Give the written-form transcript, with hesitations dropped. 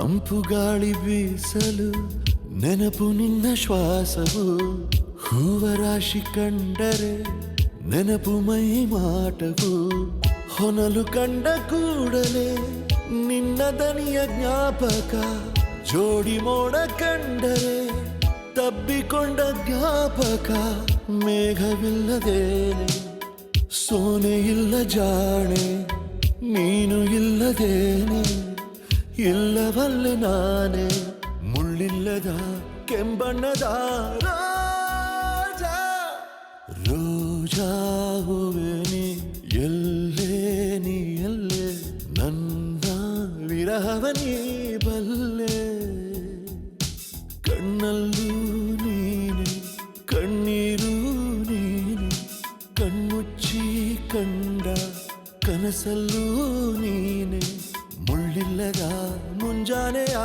ತಂಪು ಗಾಳಿ ಬೀಸಲು ನೆನಪು ನಿನ್ನ ಶ್ವಾಸವು ಹೂವ ರಾಶಿ ಕಂಡರೆ ನೆನಪು ಮೈ ಮಾಟವು ಹೊನಲು ಕಂಡ ಕೂಡಲೇ ನಿನ್ನ ದನಿಯ ಜ್ಞಾಪಕ ಜೋಡಿ ಮೋಡ ಕಂಡರೆ ತಬ್ಬಿಕೊಂಡ ಜ್ಞಾಪಕ ಮೇಘವಿಲ್ಲದೇನೆ ಸೋನೆ ಇಲ್ಲ ಜಾಣೆ ನೀನು ಇಲ್ಲದೇನೆ ಇಲ್ಲವಲ್ಲೆ ನಾನೇ ಮುಳ್ಳಿಲ್ಲದ ಕೆಂಬಣ್ಣದ ರೋಜಾ ರೋಜಾ ಹೂವೆ ನೀ ಎಲ್ಲೇ ನೀ ಎಲ್ಲೇ ನನ್ನ ವಿರಹವ ನೀ ಬಲ್ಲೆ ಕಣ್ಣಲ್ಲೂ ನೀನೆ ಕಣ್ಣೀರು ನೀನೆ ಕಣ್ಮುಚ್ಚಿ ಕಂಡ ಕನಸಲ್ಲೂ ನೀನೆ ಮುಳ್ಳಿಲ್ಲದ ಮುಂಜಾನೆಯ